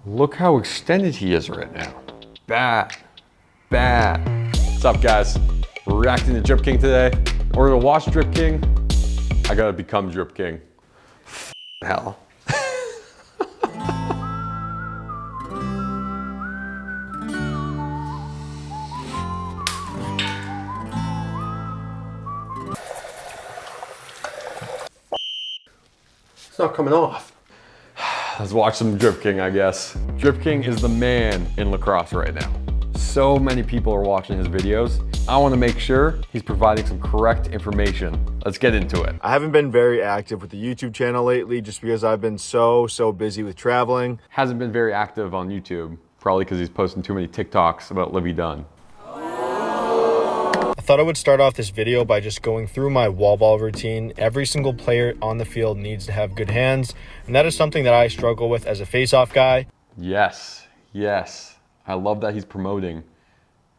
Look how extended he is right now. Bad, bad. What's up, guys? We're reacting to Drip King today. We're gonna watch Drip King. I gotta become Drip King. Hell. It's not coming off. Let's watch some Drip King, I guess. Drip King is the man in lacrosse right now. So many people are watching his videos. I want to make sure he's providing some correct information. Let's get into it. I haven't been very active with the YouTube channel lately just because I've been so busy with traveling. Hasn't been very active on YouTube, probably because he's posting too many TikToks about Livy Dunn. I thought I would start off this video by just going through my wall ball routine. Every single player on the field needs to have good hands, and that is something that I struggle with as a face-off guy. Yes, yes. I love that he's promoting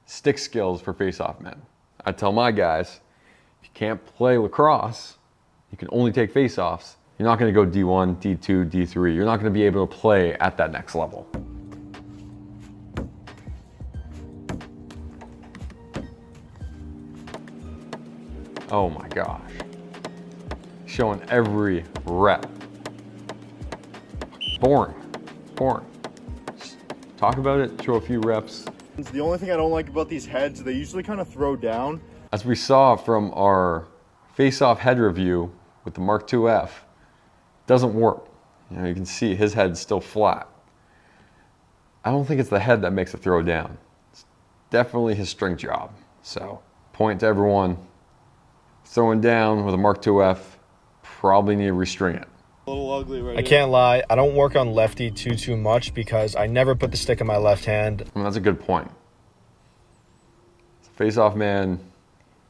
stick skills for face-off men. I tell my guys, if you can't play lacrosse, you can only take face-offs. You're not going to go D1, D2, D3. You're not going to be able to play at that next level. Oh my gosh. Showing every rep. Boring. Boring. Just talk about it, show a few reps. The only thing I don't like about these heads, they usually kind of throw down. As we saw from our face-off head review with the Mark IIF, doesn't work. You know, you can see his head's still flat. I don't think it's the head that makes it throw down. It's definitely his strength job. So, point to everyone throwing down with a Mark IIF, probably need to restring it. A little ugly right I can't lie, I don't work on lefty too much because I never put the stick in my left hand. Well, that's a good point. Face-off man,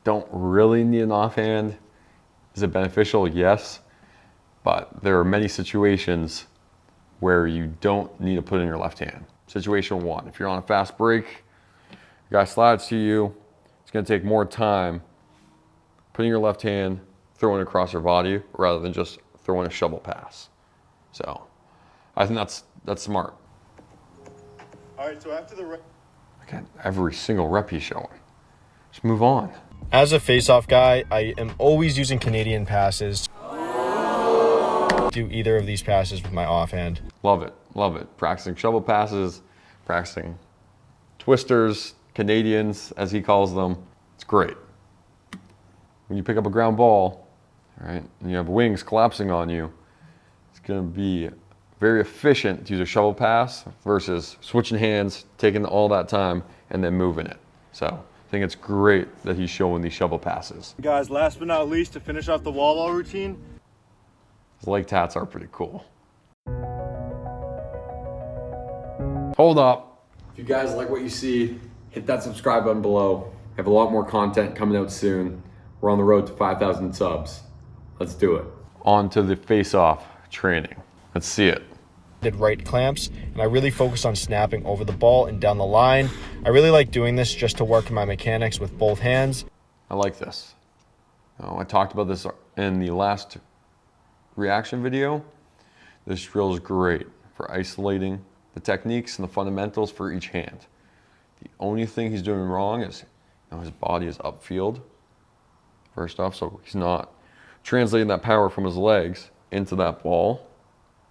don't really need an offhand. Is it beneficial? Yes. But there are many situations where you don't need to put in your left hand. Situation one, if you're on a fast break, the guy slides to you, it's gonna take more time putting your left hand, throwing it across your body rather than just throwing a shovel pass. So I think that's smart. All right, so after the Again, every single rep he's showing. Just move on. As a face-off guy, I am always using Canadian passes. Do either of these passes with my offhand. Love it, love it. Practicing shovel passes, practicing twisters, Canadians, as he calls them. It's great. When you pick up a ground ball, all right, and you have wings collapsing on you, it's gonna be very efficient to use a shovel pass versus switching hands, taking all that time, and then moving it. So I think it's great that he's showing these shovel passes. Guys, last but not least, to finish off the wall ball routine, his leg tats are pretty cool. Hold up. If you guys like what you see, hit that subscribe button below. I have a lot more content coming out soon. We're on the road to 5,000 subs. Let's do it. On to the face-off training. Let's see it. did right clamps, and I really focused on snapping over the ball and down the line. I really like doing this just to work my mechanics with both hands. I like this. I talked about this in the last reaction video. This drill is great for isolating the techniques and the fundamentals for each hand. The only thing he's doing wrong is his body is upfield, first off, so he's not translating that power from his legs into that ball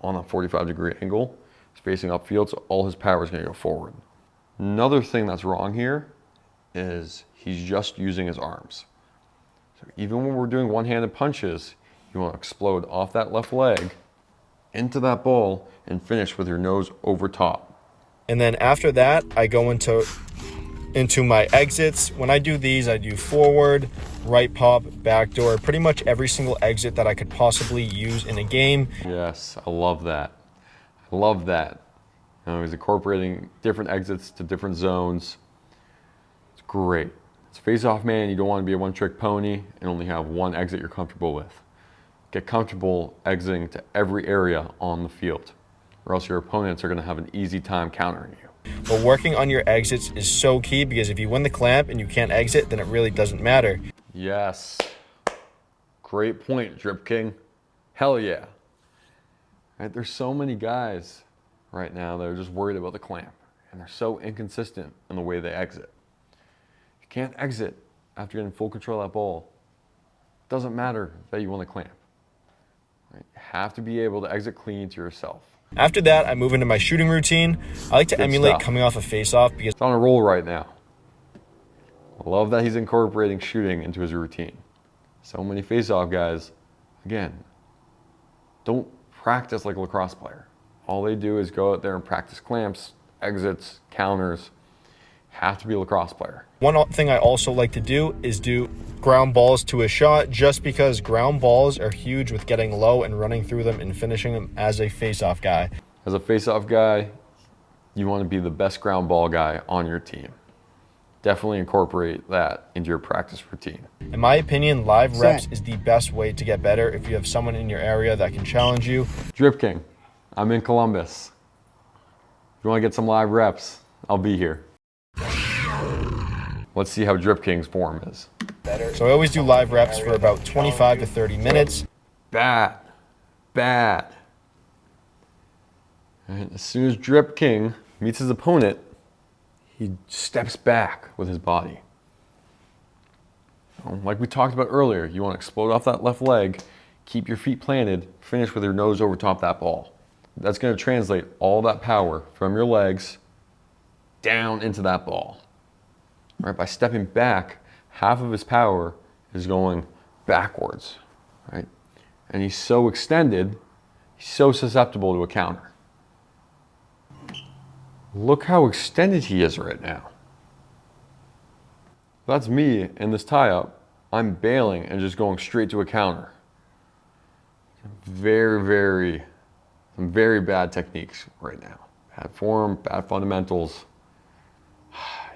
on a 45-degree angle. He's facing upfield, so all his power is going to go forward. Another thing that's wrong here is he's just using his arms. So even when we're doing one-handed punches, you want to explode off that left leg into that ball and finish with your nose over top. And then after that, I go into my exits. When I do these, I do forward, right pop, backdoor, pretty much every single exit that I could possibly use in a game. Yes, I love that. I love that. He's incorporating different exits to different zones. It's great. It's a face-off man. You don't want to be a one-trick pony and only have one exit you're comfortable with. Get comfortable exiting to every area on the field, or else your opponents are going to have an easy time countering you. But working on your exits is so key, because if you win the clamp and you can't exit, then it really doesn't matter. Yes. Great point, Drip King. Hell yeah. Right, there's so many guys right now that are just worried about the clamp, and they're so inconsistent in the way they exit. You can't exit after getting full control of that ball. It doesn't matter that you want to clamp. Right? You have to be able to exit clean to yourself. After that, I move into my shooting routine. I like to Good emulate stuff. coming off a face-off because It's on a roll right now. I love that he's incorporating shooting into his routine. So many face-off guys, again, don't practice like a lacrosse player. All they do is go out there and practice clamps, exits, counters. Have to be a lacrosse player. one thing I also like to do is do ground balls to a shot, just because ground balls are huge with getting low and running through them and finishing them as a face-off guy. As a face-off guy, you want to be the best ground ball guy on your team. Definitely incorporate that into your practice routine. In my opinion, live reps is the best way to get better if you have someone in your area that can challenge you. Drip King, I'm in Columbus. If you want to get some live reps, I'll be here. Let's see how Drip King's form is. So I always do live reps for about 25 to 30 minutes. Bad. And as soon as Drip King meets his opponent, he steps back with his body. Like we talked about earlier, you want to explode off that left leg, keep your feet planted, finish with your nose over top that ball. That's going to translate all that power from your legs down into that ball. Right? By stepping back, half of his power is going backwards. Right? And he's so extended, he's so susceptible to a counter. Look how extended he is right now. If that's me in this tie-up, I'm bailing and just going straight to a counter. Very bad techniques right now. Bad form, bad fundamentals.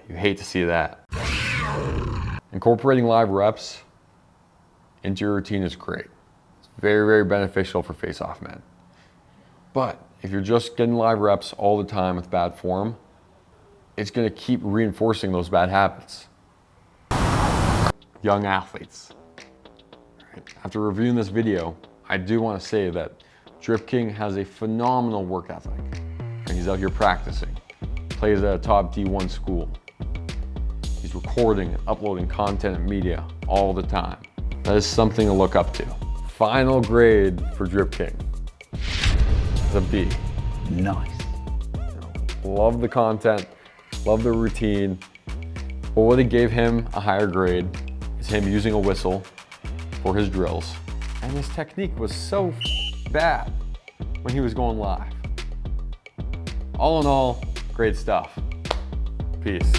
You hate to see that. Incorporating live reps into your routine is great. It's very beneficial for face-off men. But if you're just getting live reps all the time with bad form, it's going to keep reinforcing those bad habits. Young athletes. After reviewing this video, I do want to say that Drip King has a phenomenal work ethic. And he's out here practicing. Plays at a top D1 school. He's recording and uploading content and media all the time. That is something to look up to. Final grade for Drip King is a B. Nice. Love the content, love the routine. But what gave him a higher grade is him using a whistle for his drills. And his technique was so bad when he was going live. All in all, great stuff. Peace.